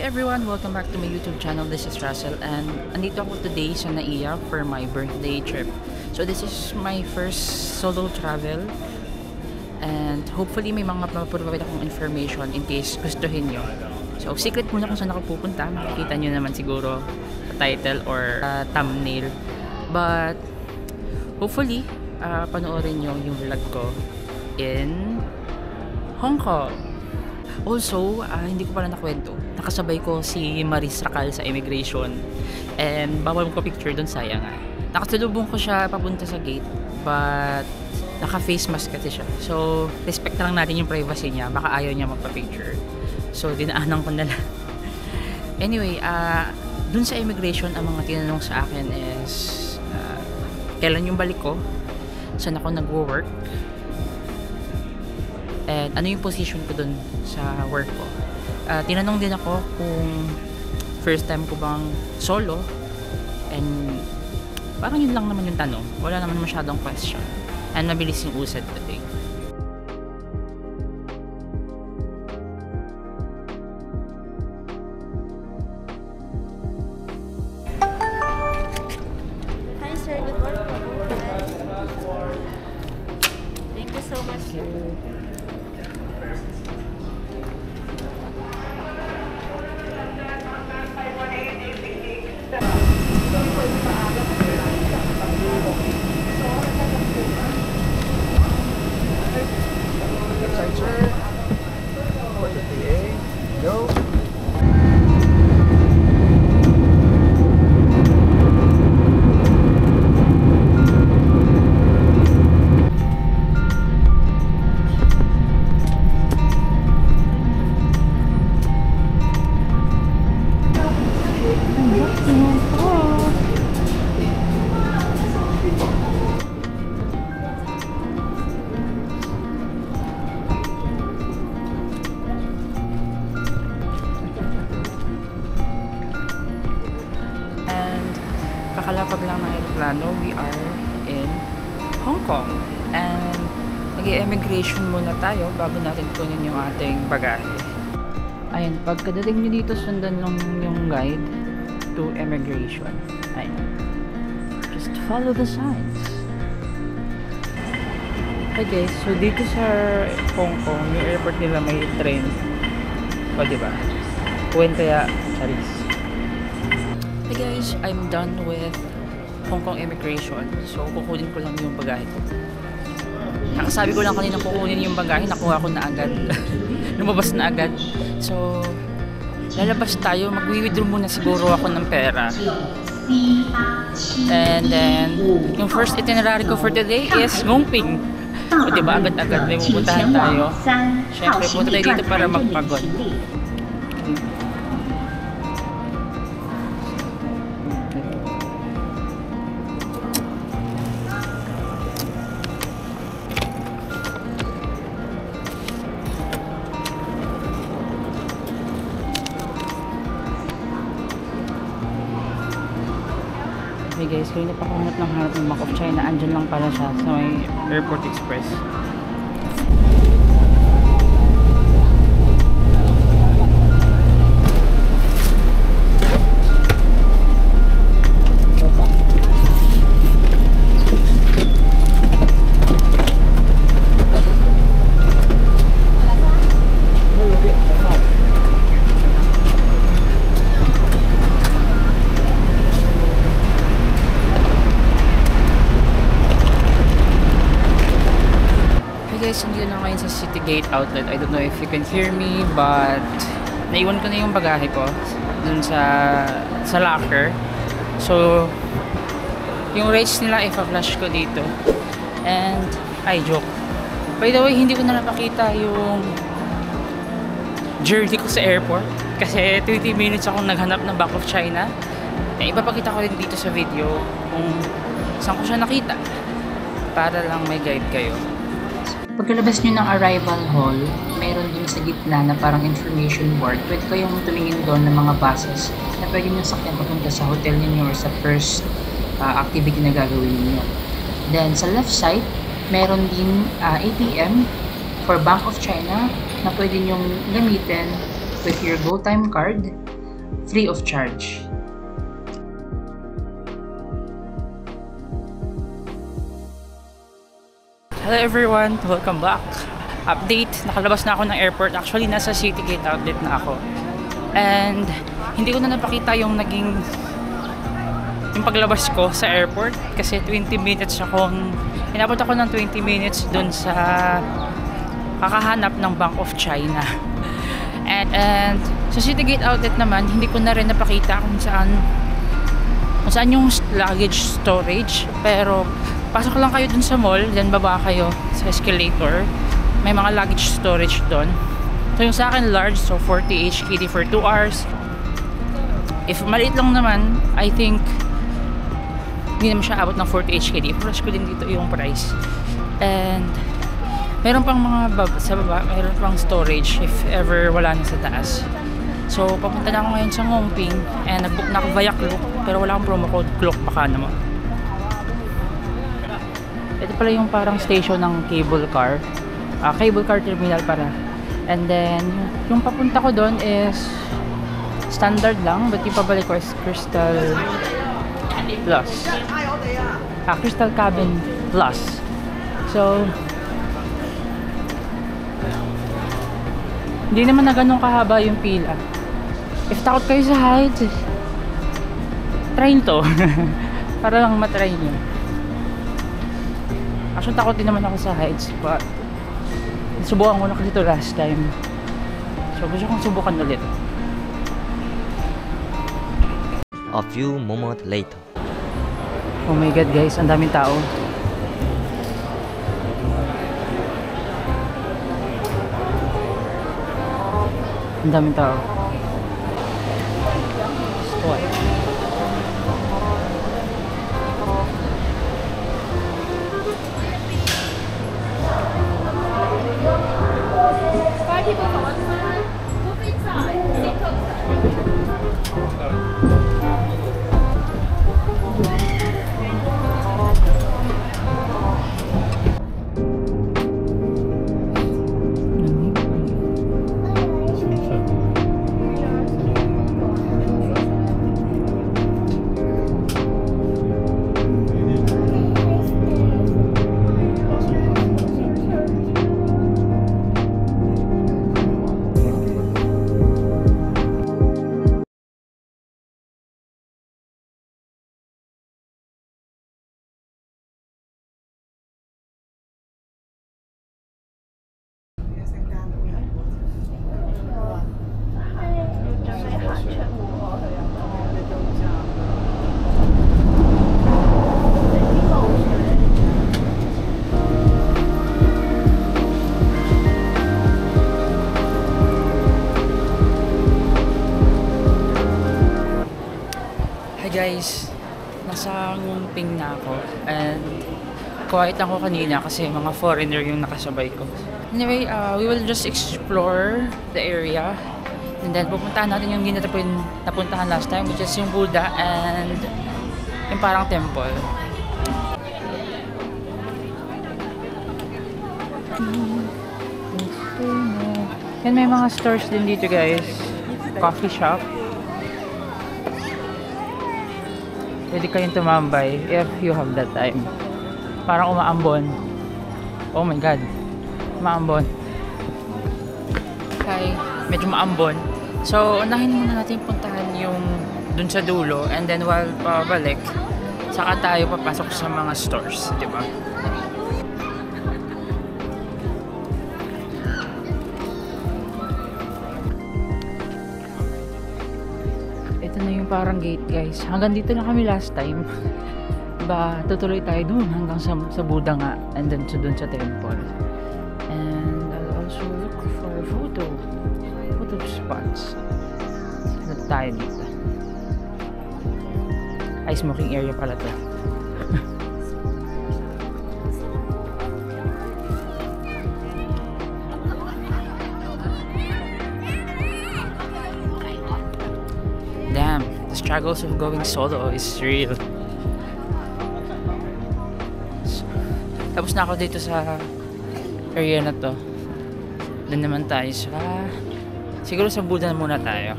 everyone! Welcome back to my YouTube channel. This is Russell and andito ako today sa Naiya for my birthday trip. So this is my first solo travel and hopefully may mga mapaprovide akong information in case gustuhin nyo. So secret muna kung saan ako pupunta. Makikita nyo naman siguro sa title or thumbnail. But hopefully panoorin nyo yung vlog ko in Hong Kong. Also, hindi ko pala nakwento. Nakasabay ko si Maris Racal sa immigration. And bawal ko picture doon, sayang nga. Nakasalubong ko siya papunta sa gate. But, naka-face mask kasi siya. So, respect lang natin yung privacy niya. Baka ayaw niya magpa-picture. So, dinaanan ko na lang. Anyway, dun sa immigration, ang mga tinanong sa akin is kailan yung balik ko? Saan ako nagwo-work? And ano yung position ko dun sa work ko. Tinanong din ako kung first time ko bang solo. And parang yun lang naman yung tanong. Wala naman masyadong question. And mabilis yung usad today. Hi sir, good morning. Thank you so much. Kakalapag lang ng aeroplano, we are in Hong Kong. And nag-immigration muna tayo bago natin kunin yung ating bagahe. Ayan, pagkadating nyo dito, sundan lang yung guide to immigration. Ayan. Just follow the signs. Okay, so dito sa Hong Kong, yung airport nila may train. O, diba? Kuwin kaya, Charis. Hey guys, I'm done with Hong Kong immigration. So, kukunin ko lang yung bagahe ko. Nakasabi ko lang kanina kukunin yung bagahe, nakuha ko na agad. Lumabas na agad. So, lalabas tayo. Mag-withdraw muna siguro ako ng pera. And then, yung first itinerary ko for today is Ngongping. So, diba, agad-agad may pupuntahan tayo. Siyempre, punta tayo dito para magpagod. Hey guys, kanina pa ako hanap ng Bank of China. Andyan lang pala siya sa may Airport Express. Guys, hindi na ngayon sa City Gate outlet. I don't know if you can hear me, but naiwan ko na yung bagahe ko dun sa locker. So, yung rates nila ipa-flash ko dito. And, joke. By the way, hindi ko na napakita yung journey ko sa airport. Kasi 20 minutes akong naghanap ng Bank of China. Ipapakita ko rin dito sa video kung saan ko siya nakita. Para lang may guide kayo. Pagkalabas nyo ng arrival hall, meron dun sa gitna na parang information board. Pwede kayong tumingin doon ng mga buses na pwede nyo sakyan papunta sa hotel ninyo or sa first activity na gagawin niyo. Then sa left side, meron din ATM for Bank of China na pwede nyong gamitin with your GoTime card free of charge. Hello everyone! Welcome back! Update, nakalabas na ako ng airport. Actually, nasa City Gate outlet na ako. And hindi ko na napakita yung paglabas ko sa airport kasi 20 minutes inabot ako ng 20 minutes dun sa kakahanap ng Bank of China. And sa City Gate outlet naman, hindi ko na rin napakita kung saan yung luggage storage. Pero pasok lang kayo dun sa mall, then baba kayo sa escalator. May mga luggage storage dun. So yung sa akin large, so 40 HKD for 2 hours. If maliit lang naman, I think hindi naman siya abot ng 40 HKD. Plus ko din dito yung price. And meron pang sa baba, meron pang storage if ever wala na sa taas. So papunta na ako ngayon sa Ngongping and nag-book na ako via Klook, pero wala akong promo code Klook, baka naman. Ito pala yung parang station ng cable car. Cable car terminal para. And then yung papunta ko doon is standard lang, but yung pabalik ko is Crystal Plus. Crystal Cabin Plus. So hindi naman na ganun kahaba yung pila. If takot kayo sa heights, try to. Para lang matry nyo. Actually, takot din naman ako sa heights, but subukan ko na kasi ito last time. So, gusto kong subukan ulit. A few moments later. Oh my god guys, ang daming tao. Ang daming tao. What? Guys, nasa Ngongping na ako and quiet ako kanina kasi mga foreigner yung nakasabay ko. Anyway, we will just explore the area and then pupuntahan natin yung hindi napuntahan last time, which is yung Buddha and yung parang temple. And may mga stores din dito guys, coffee shop. Pwede kayong tumambay if you have that time. Parang umaambon. Oh my god. Umaambon. Okay. Medyo maambon. So, unahin muna natin puntahan yung dun sa dulo. And then while pabalik, saka tayo papasok sa mga stores. Diba? Ito na yung parang gate guys. Hanggang dito na kami last time. Ba, tutuloy tayo dun hanggang sa Buddha nga. And then dun sa temple. And I'll also look for photo spots. Ano tayo dito? Ay, smoking area pala to. Damn, the struggles of going solo is real. Tapos na ako dito sa area na to. Doon naman tayo sa... Siguro sa Buddha muna tayo.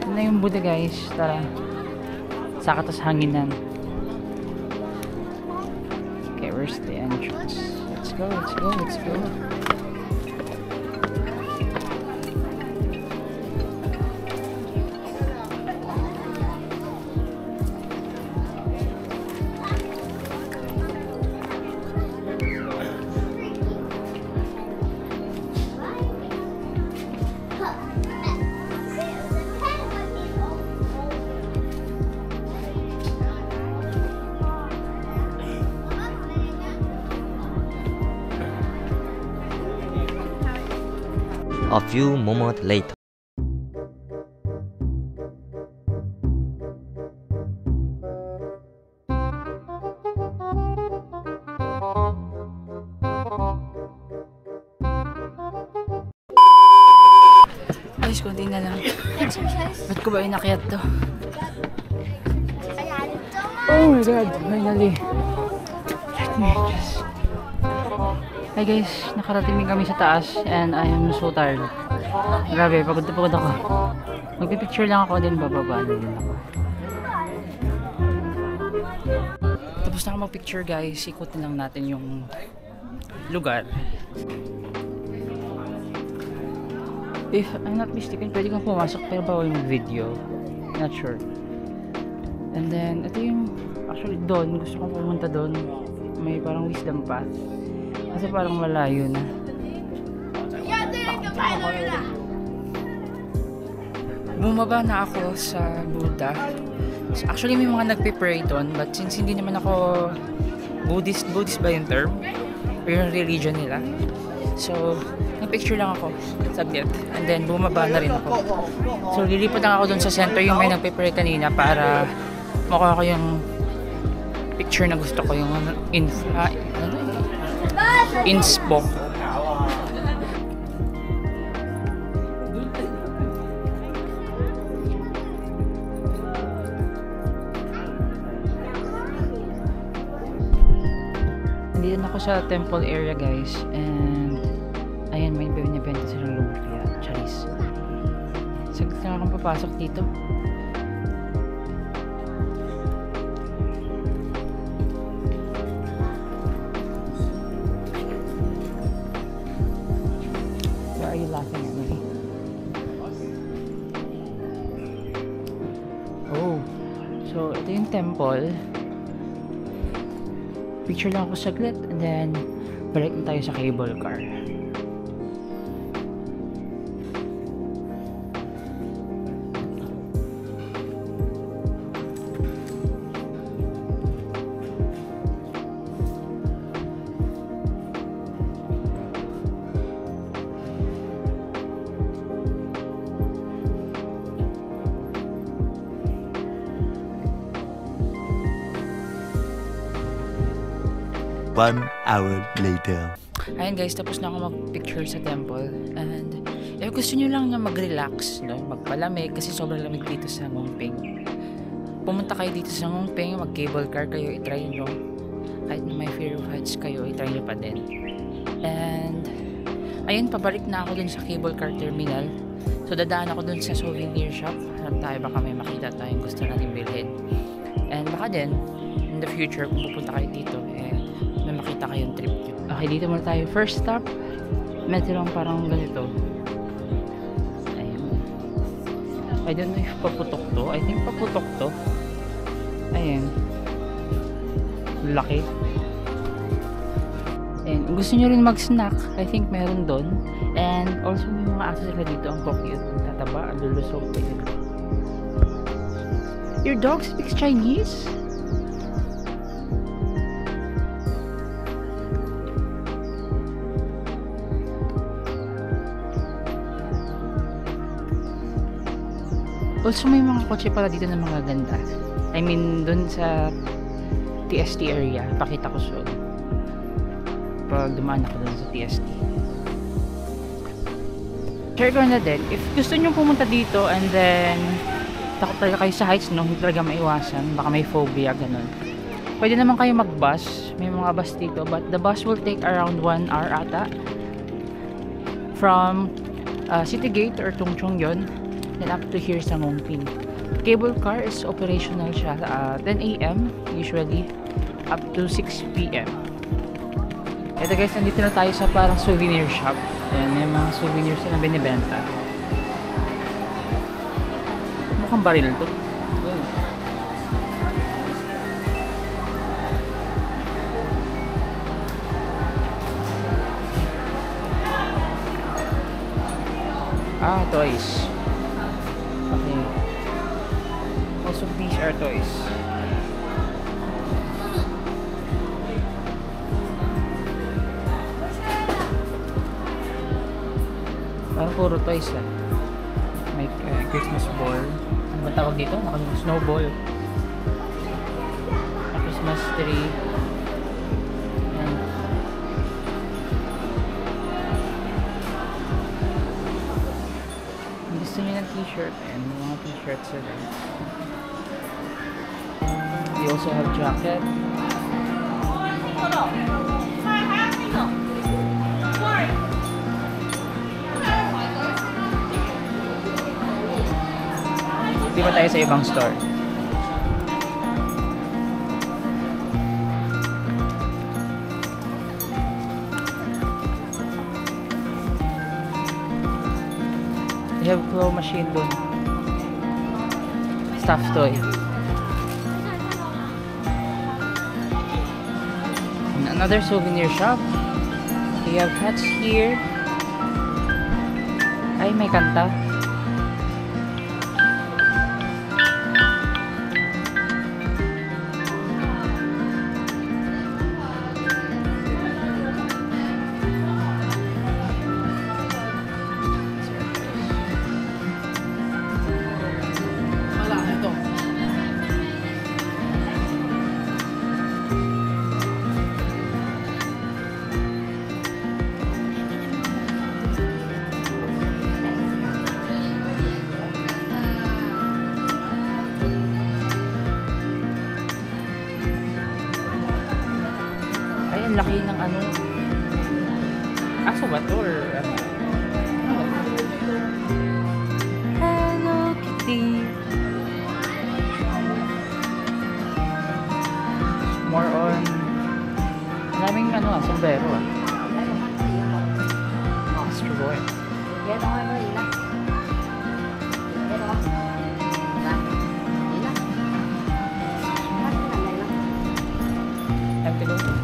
Ito na yung Buddha guys. Tara. Saka tas hanginan. Okay, where's the entrance? Let's go, let's go, let's go. A few moments later. Guys, konti na lang. Ba't ko ba inakyat to? Oh my god, finally. Let me just... Hi guys, nakarating kami sa taas and I am so tired. Grabe, pagod na pagod ako. Magpipicture lang ako din, bababa na din ako. Tapos na ako magpicture guys, ikutin lang natin yung lugar. If I'm not mistaken, pwede kang pumasok pero bawal mag-video. Not sure. And then, ito yung, actually doon, gusto kong pumunta doon. May parang wisdom path. Kasi parang malayo na. Bumaba na ako sa Buddha. So, actually may mga nagpe-pray doon, but since hindi naman ako Buddhist ba yung term? Or yung religion nila? So, nag-picture lang ako saglit. And then bumaba na rin ako. So, lilipad lang ako doon sa center yung may nagpe-pray kanina para makuha ko yung picture na gusto ko, yung inspo. Nandito na ako sa temple area guys and ayan, may binibenta silang lumpia. Charis. Saglit lang akong papasok dito. Why are you laughing at me? Oh, so ito yung temple. Picture lang ako saglit and then balik na tayo sa cable car. One hour later. Ayan guys, tapos na ako mag-picture sa temple and if gusto nyo lang na mag-relax, no? Magpalamig kasi sobrang lamig dito sa Ngongping. Pumunta kayo dito sa Ngongping, mag-cable car kayo, itry nyo. Kahit na may fear of heights kayo, itry nyo pa din. And ayun, pabalik na ako dun sa cable car terminal. So dadaan ako dun sa souvenir shop. Hanap tayo, baka may makita tayong gusto natin bilhin. And baka din, in the future, kung pupunta kayo dito, may makita kayong trip. Okay, dito muna tayo. First stop, medyo lang parang ganito. Ayun. I don't know if paputok to. I think paputok to. Ayun. Laki. And kung gusto nyo rin mag-snack, I think meron doon. And also may mga aso sila dito. Ang cute. Ang tataba, ang lulusog. Your dog speaks Chinese? Also may mga kotse pala dito na mga ganda. I mean, dun sa TST area, pakita ko soon. Pag dumaan ako dun sa TST. Share ko na din, if gusto nyo pumunta dito and then takot talaga kayo sa heights, no? Hindi talaga maiwasan, baka may phobia, ganun. Pwede naman kayo mag-bus, may mga bus dito, but the bus will take around 1 hour ata. From City Gate or Tungchong yon. Then up to here sa Ngongping. Cable car is operational siya 10 a.m. usually up to 6 p.m. Ito guys, nandito na tayo sa parang souvenir shop. Ayan, may mga souvenirs na binibenta. Mukhang baril to. Toys. Okay. Most of these are toys. Parang puro toys ah. May Christmas ball. Ano ba tawag dito? Snowball. A Christmas tree. And gusto niyo ng t-shirt and mga t-shirts sila. We also have jacket. Di ba tayo sa ibang store? They have claw machine dun. Stuffed toy. And another souvenir shop. They have hats here. Ay, may kanta. Ang laki ng ano. Aso ba to or ano? Hello Kitty. More on maraming ano sombrero ah. Astro Boy. Yan ang ano nila. Yan ang nila. Antelope.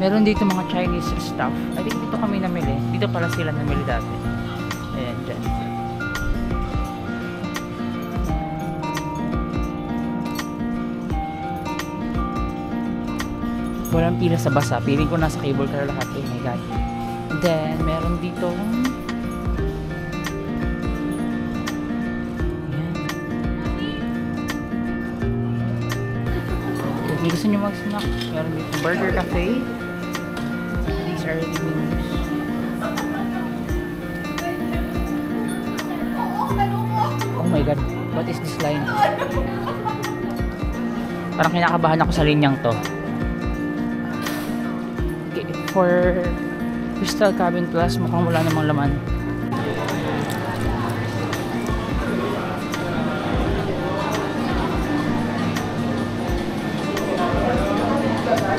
Meron dito mga Chinese stuff. I think dito kami namili. Dito pala sila namili dati. Ayan, dyan. Walang pila sa basa. Piling ko nasa cable car lahat. Oh my god. And then, meron dito kung gusto nyo mag-snack, meron dito Burger Cafe. These are the menus. Oh my god, what is this line? Parang kinakabahan ako sa linyang to. Okay, for Crystal Cabin Plus, mukhang wala namang laman.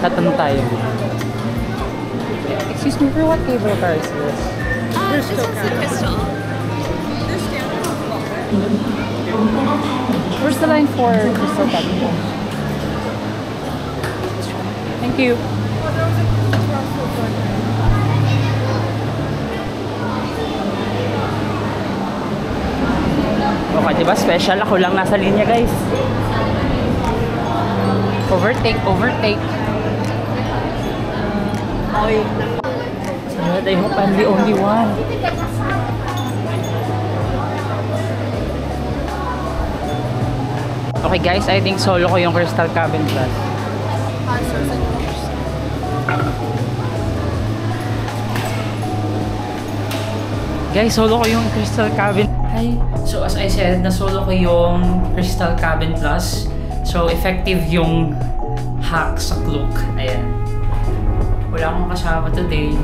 Tatanong tayo. Excuse me, for what cable car is this? It's a Crystal. Where's the line for Crystal Cabin? Thank you. Okay, diba? Special. Ako lang nasa linya, guys. Overtake, overtake. But I hope I'm the only one. Okay guys, I think solo ko yung Crystal Cabin Plus. Guys, solo ko yung Crystal Cabin. Hi. So as I said, na solo ko yung Crystal Cabin Plus. So effective yung hack sa Klook. Ayan. Wala akong kasama today.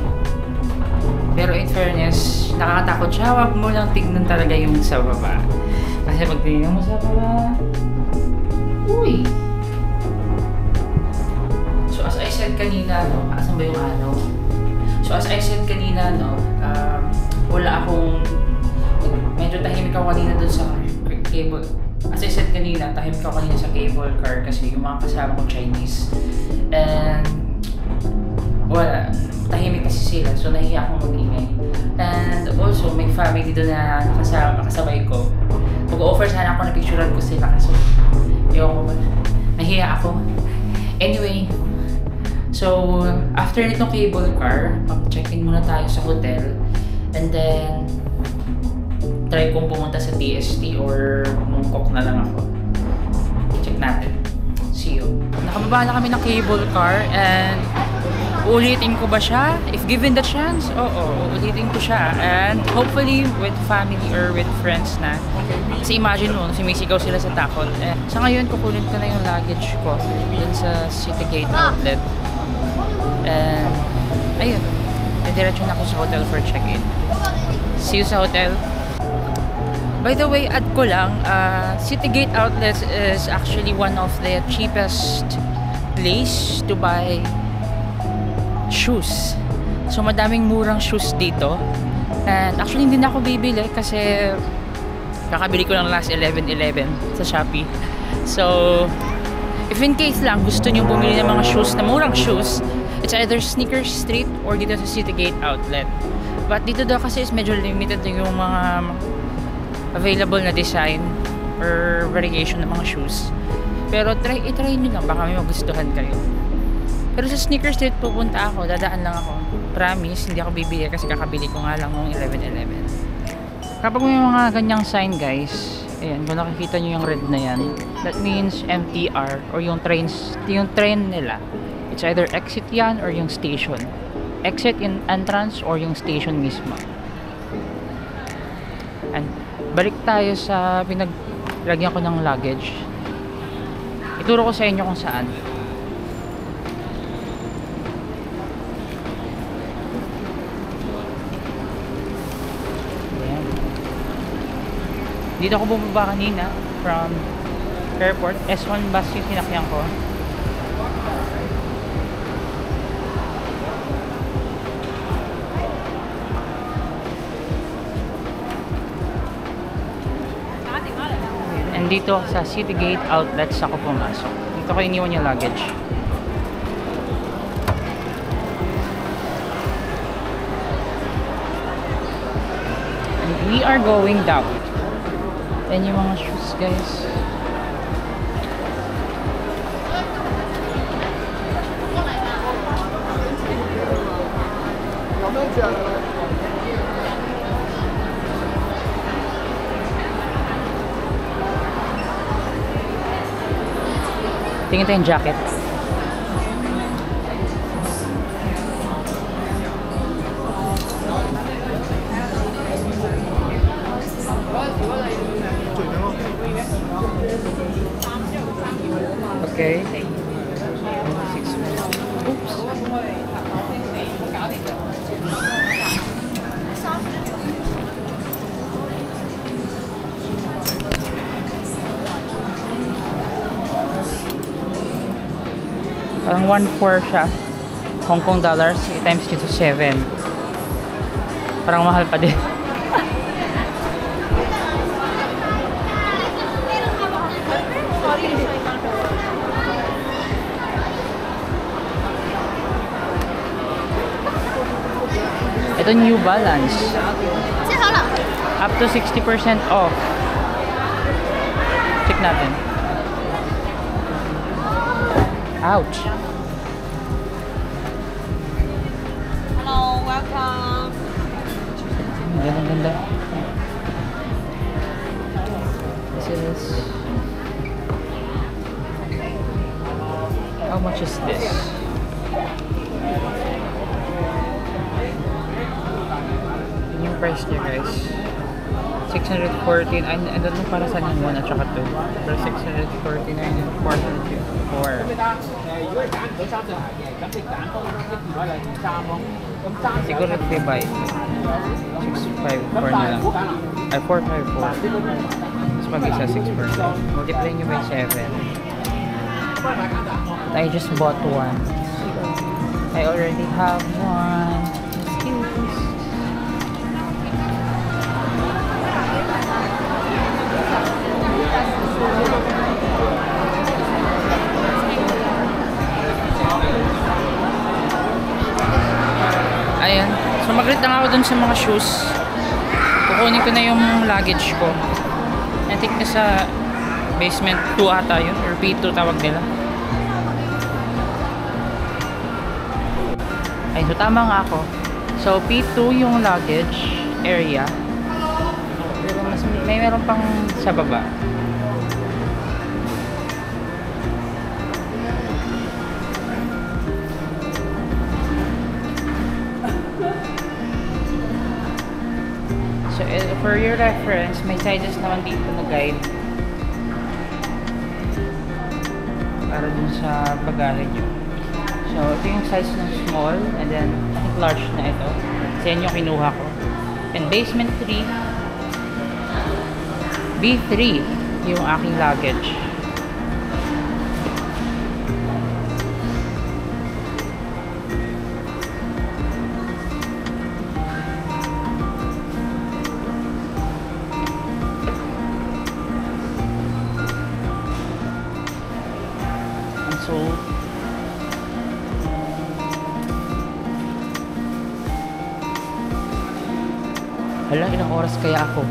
Pero in fairness, nakakatakot siya. Huwag mo lang tignan talaga yung sa baba. Kasi pag tingnan mo sa baba, uy! So as I said kanina, no, asan ba yung ano? So as I said kanina, no, wala akong, medyo tahimik ako kanina dun sa cable. As I said kanina, tahimik ako kanina sa cable car kasi yung mga kasama ko Chinese. And wala, tahimik kasi sila, so nahiya akong mag-ingay. And also, may family doon na kasabay ko. Mag-offer sana ako na picturean ko sila kasi yung nahiya ako. Anyway, so after nitong cable car, mag-check-in muna tayo sa hotel. And then, try kong pumunta sa TST or mungkok na lang ako. Check natin. See you. Nakababa na kami ng cable car and uulitin ko ba siya? If given the chance, oo, uulitin ko siya. And hopefully with family or with friends na. Kasi imagine mo, sumisigaw sila sa takot. Sa ngayon, kukunin ko na yung luggage ko dun sa Citygate outlet. And, ayun. Diretso na ako sa hotel for check-in. See you sa hotel. By the way, add ko lang, Citygate Outlets is actually one of the cheapest place to buy shoes. So madaming murang shoes dito. And actually hindi na ako bibili kasi kakabili ko lang last 11/11 sa Shopee. So if in case lang gusto niyo bumili ng mga shoes na murang shoes, it's either Sneakers Street or dito sa Citygate Outlet. But dito daw kasi is medyo limited yung mga available na design or variation ng mga shoes. Pero i-try nyo lang, baka may magustuhan kayo. Pero sa Sneakers Street pupunta ako, dadaan lang ako. Promise, hindi ako bibili kasi kakabili ko nga lang nung 11/11. Kapag may mga ganyang sign guys, ayan, kung nakikita nyo yung red na yan, that means MTR or yung train nila. It's either exit yan or yung station. Exit in entrance or yung station mismo. And balik tayo sa pinaglagyan ko ng luggage. Ituro ko sa inyo kung saan. Ayan. Dito ako bumaba kanina from airport. S1 bus yung sinakyan ko. And dito sa Citygate Outlets ako pumasok. Dito ko iniwan yung luggage. And we are going down. Yan yung mga shoes guys. Tingin tayo yung jacket. Okay. Oops. Parang 1.4 siya. Hong Kong dollars times dito 7. Parang mahal pa din. Ito New Balance. Up to 60% off. Check natin. Ouch. Hello, welcome. Ganda. This is... How much is this? Yung price niya guys. 614. I don't know para saan yung 1 at saka 2. Pero 649 and 404. Siguro 3 by 654 na lang. Ay, 454. Tapos mag-isa 649. Multiply nyo by 7. I just bought one. I already have one. Excuse. Ayan. So mag-read lang ako dun sa mga shoes. Kukunin ko na yung luggage ko. I think nasa basement 2 ata yun. Or P2 tawag nila. Ay, so tama nga ako. So P2 yung luggage area. Pero mas may meron pang sa baba. So for your reference, may sizes naman dito na guide. Para dun sa bagahe nyo. So ito yung size ng small and then I think large na ito. Sa inyo kinuha ko. And basement 3, B3 yung aking luggage. And so hala, ilang oras kaya ako?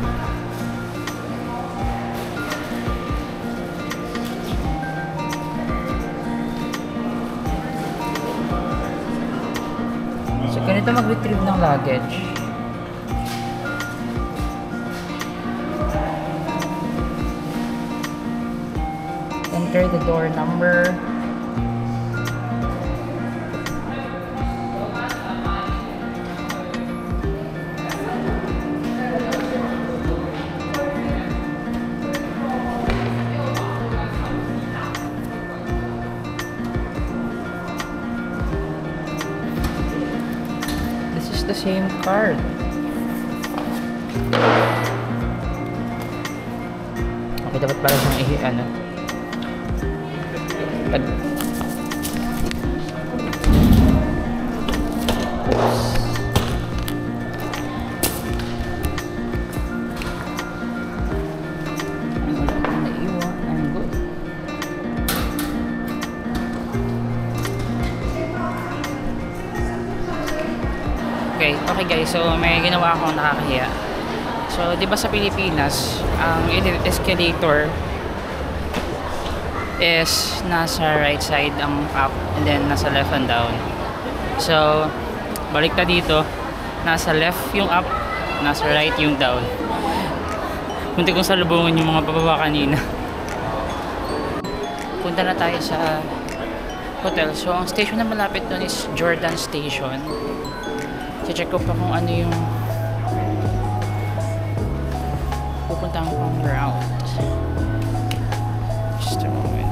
So, ganito mag-retrieve ng luggage. Enter the door number. The same card. Okay, dapat pala siyang Okay guys, so may ginawa akong nakakahiya. So, di ba sa Pilipinas, ang escalator is nasa right side ang up and then nasa left and down. So, balik na dito, nasa left yung up, nasa right yung down. Punti kong salubungan yung mga bababa kanina. Punta na tayo sa hotel. So, ang station na malapit doon is Jordan Station. Check ko pa kung ano yung pupuntahan kong route. Just a moment.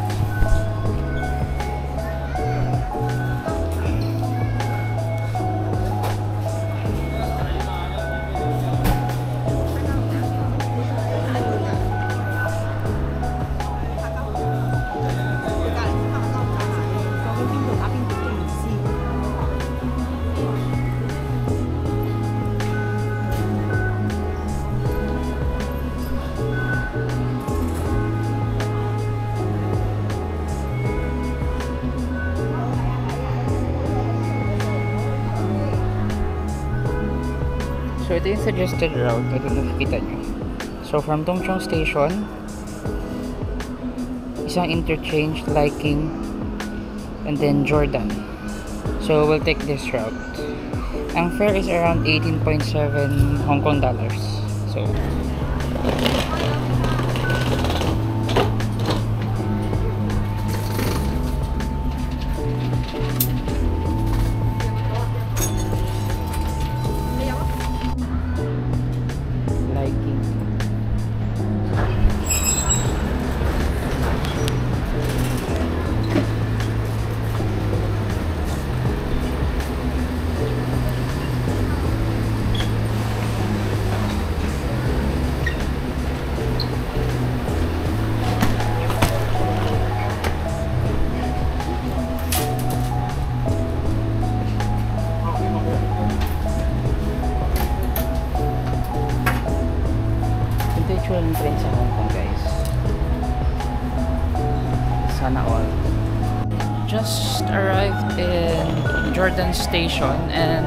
So, ito yung suggested route na nakikita nyo. So, from Tongchong Station, isang interchange, Liking, and then Jordan. So, we'll take this route. Ang fare is around 18.7 Hong Kong dollars. So, Liking. just arrived in Jordan Station and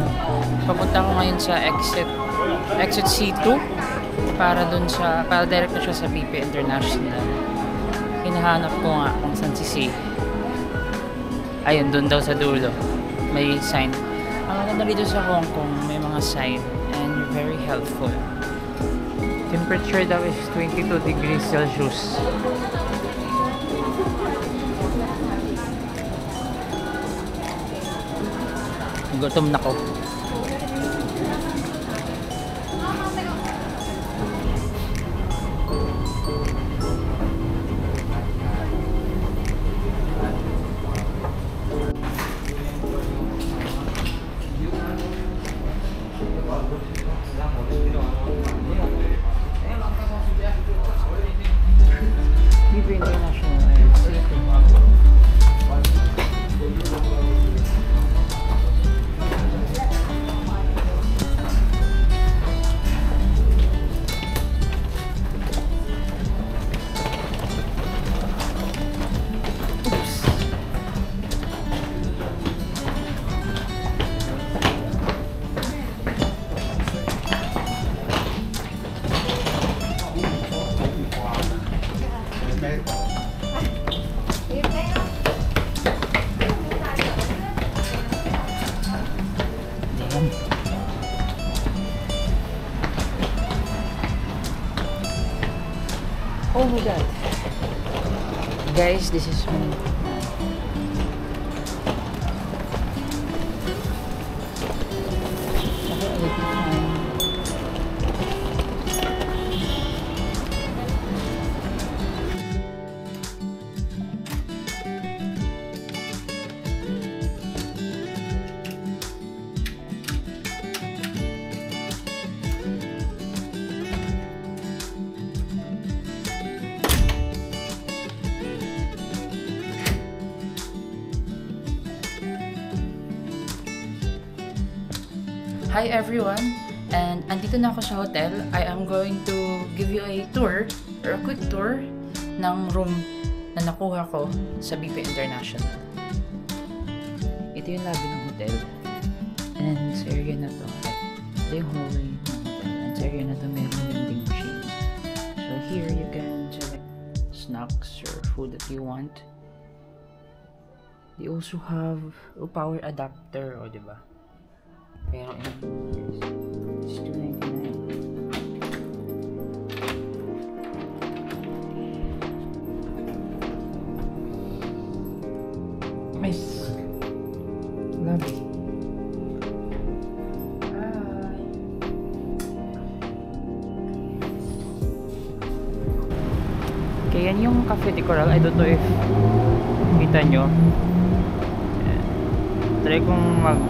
papunta ko ngayon sa exit C2 para direct na siya sa BP International. Hinahanap ko nga kung saan si C. Ayun, dun daw sa dulo. May sign. Ang maganda dito sa Hong Kong, may mga sign and very helpful. Temperature daw is 22 degrees Celsius. Gutom na ko. BP International. Oh my god. Guys, this is me. Hi everyone, and andito na ako sa hotel. I am going to give you a tour or a quick tour ng room na nakuha ko sa BP International. Ito yung lobby ng hotel. And sa area na to, ito yung hallway ng hotel. And sa area na to, meron vending machine. So here you can select snacks or food that you want. They also have a power adapter, o diba? Pero it's $2.99. Nice. Lovely. Hi. Okay, yan yung Cafe de Coral. I don't know if kita nyo. Try kong mag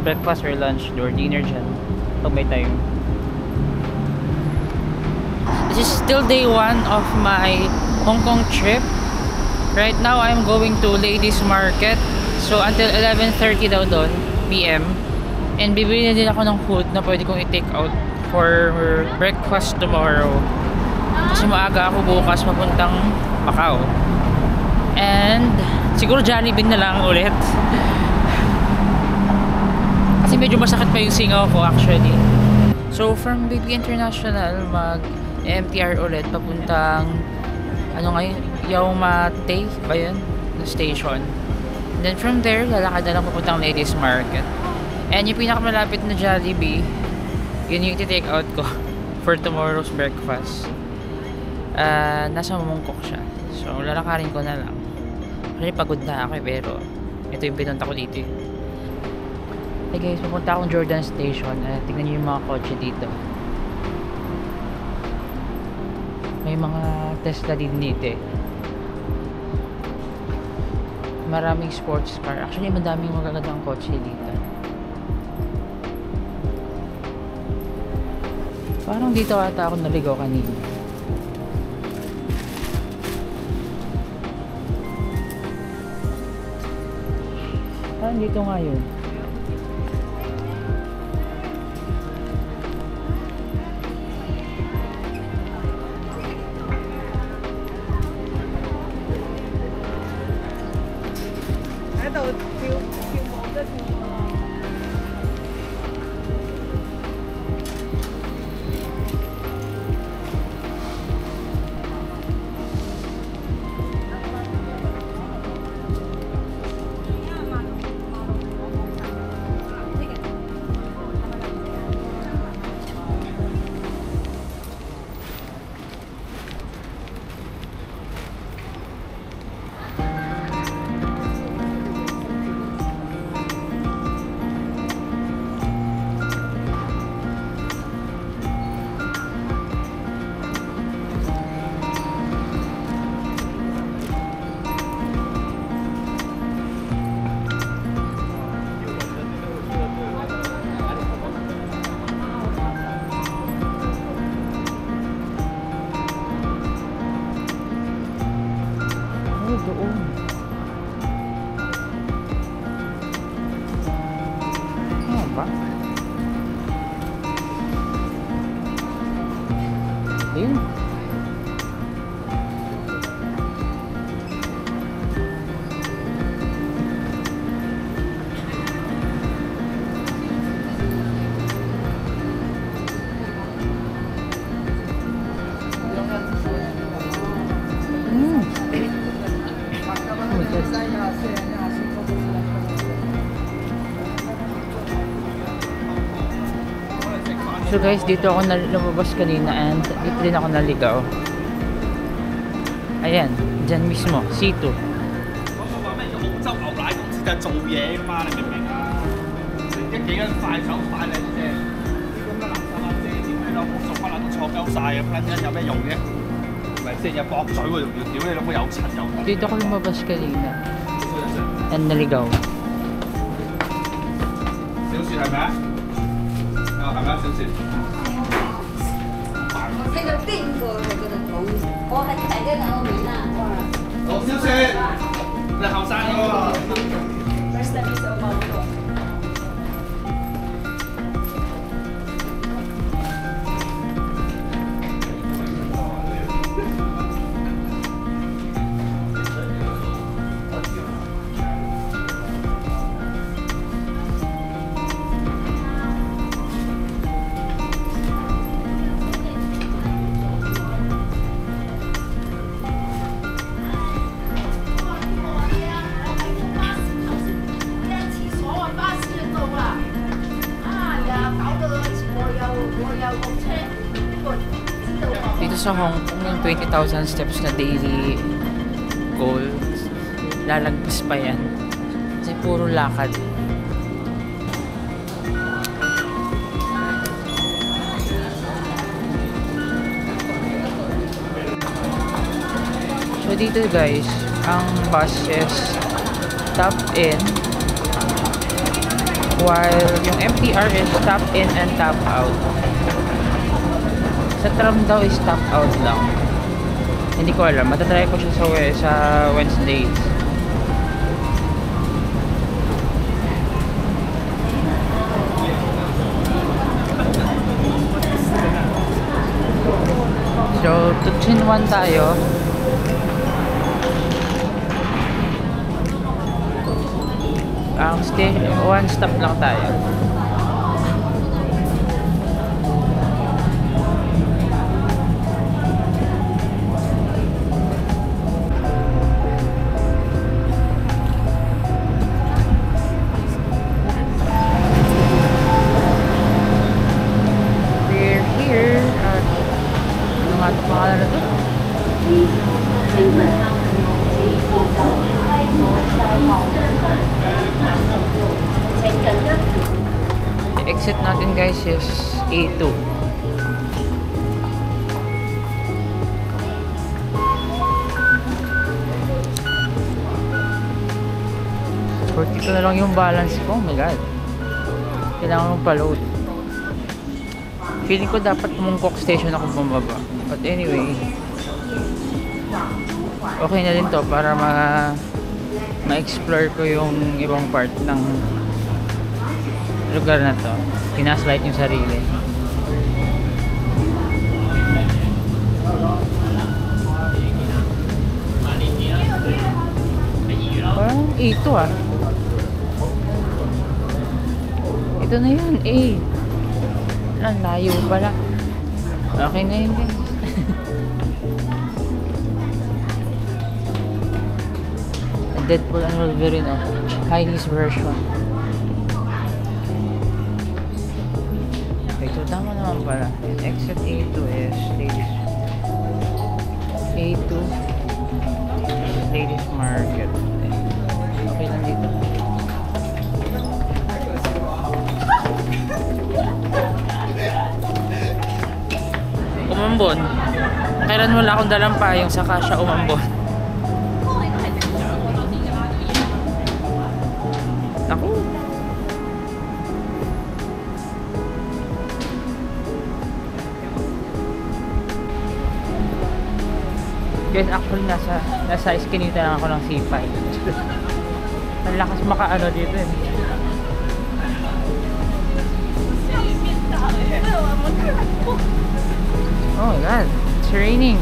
breakfast or lunch or dinner dyan pag may time. This is still day 1 of my Hong Kong trip. Right now I'm going to Ladies Market, so until 11:30 daw doon PM, and bibili na din ako ng food na pwede kong i-take out for breakfast tomorrow kasi maaga ako bukas papuntang Macau, and siguro Jollibee na lang ulit. Kasi medyo masakit pa yung singaw ko actually. So from BP International, mag-MTR ulit papuntang Yau Ma Tei ba yun? Na station. And then from there, lalakad na lang papuntang Ladies Market. And yung pinakamalapit na Jollibee, yun yung iti-take out ko for tomorrow's breakfast. Nasa Mumungkok siya. So lalakarin ko na lang. Kasi pagod na ako pero ito yung pinunta ko dito. Hey guys, pupunta akong Jordan Station. Tingnan nyo yung mga kotse dito. May mga Tesla din dito eh. Maraming sports car. Actually, madaming magagandang kotse dito. Parang dito ata ako naligaw kanina. Parang dito nga yun. 度跳舞都跳過啦。Doon. Ano ba? Ayun. So guys, dito ako lumabas kanina and dito din ako naligaw. Ayan, dyan mismo, C2. 澳洲牛奶公司就係做嘢㗎嘛，你明唔明啊？一幾間快手快靚啫，啲咁嘅垃圾啊，遮點你老母熟乜撚都錯鳩晒咁撚緊有咩用啫？咪先有駁嘴喎，仲要屌你老母有塵有塵。 Dito ako lumabas kanina and naligaw. 小雪係咪啊？啊係咪啊？小雪。我聽到邊個喺嗰度講？我係第一個面啊！好，小雪，你後生嗰個。 First time is about to. Dito sa Hong Kong, yung 20,000 steps na daily goal, lalagpas pa yan. Kasi puro lakad. So dito guys, ang buses stop in, while yung MTR is stop in and stop out. Sa tram daw is stop out lang. Hindi ko alam. Matatry ko siya sa Wednesdays. So, to Chinwan tayo. One stop lang tayo. The exit natin guys is A2. Ito na lang yung balance ko. Oh my god. Kailangan kong pa-load. Feeling ko dapat Mongkok station ako bumaba. But anyway, okay na din to para ma-explore ko yung ibang part ng lugar na to. Pinaslight yung sarili. Parang ito ah. Ito na yun, eh. Ang layo pala. Okay na yun, guys. Deadpool and Wolverine, oh. Chinese version. Okay, so tama naman pala. Exit A2 is ladies. A2 ladies market. Okay lang dito. Umambon. Kailan wala akong dalang payong saka siya umambon. Ako. Guys, actually nasa iskinita lang ako ng C5. Ang lakas makaano dito eh. Oh my god, it's raining.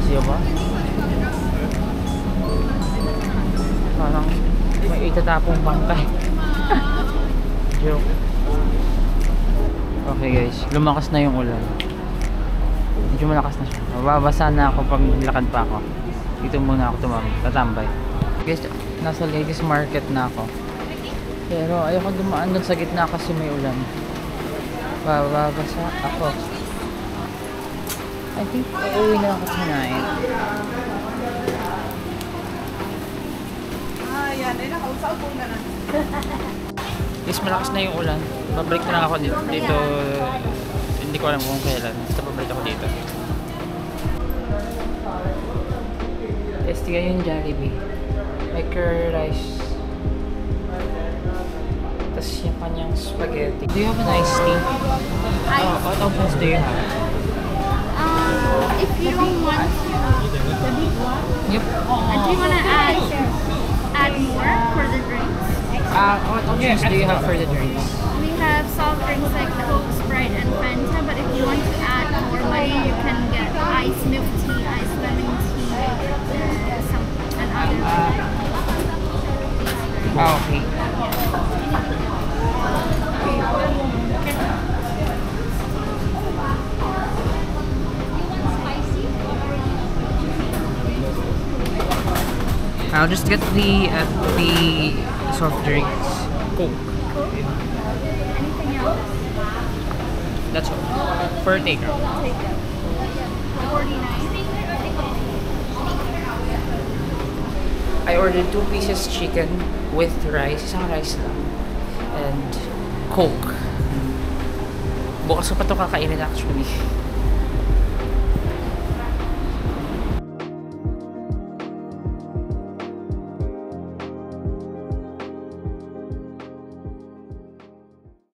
Siya ba? Parang may itatapong bangkay. Joke. Okay guys, lumakas na yung ulan. Medyo malakas na siya. Mababasa na ako pag lakad pa ako. Dito muna ako tatambay. Guys, nasa ladies market na ako. Pero ayoko dumaan dun sa gitna kasi may ulan. Bababasa ako. I think uuwi na ako tonight. Guys, malakas na yung ulan. Babalik na lang ako dito. Hindi ko alam kung kailan. Basta babalik ako dito. Testigan yung Jollibee. May curry rice. Tapos yung kanyang spaghetti. Do you have an iced tea? Oh, what options do you have? If you don't want the big one, Yep. do you want to add more for the drinks? What options do you have for the drinks? We have soft drinks like Coke, Sprite, and Fanta, but if you want to add more money, you can get iced milk tea, iced lemon tea, and other. Okay. I'll just get the soft drinks. Coke. Anything else? That's all. For takeout. Take it. 49. I ordered 2 pieces chicken with rice. Isang rice lang. And Coke. Bukas ko pa ito kakainin actually.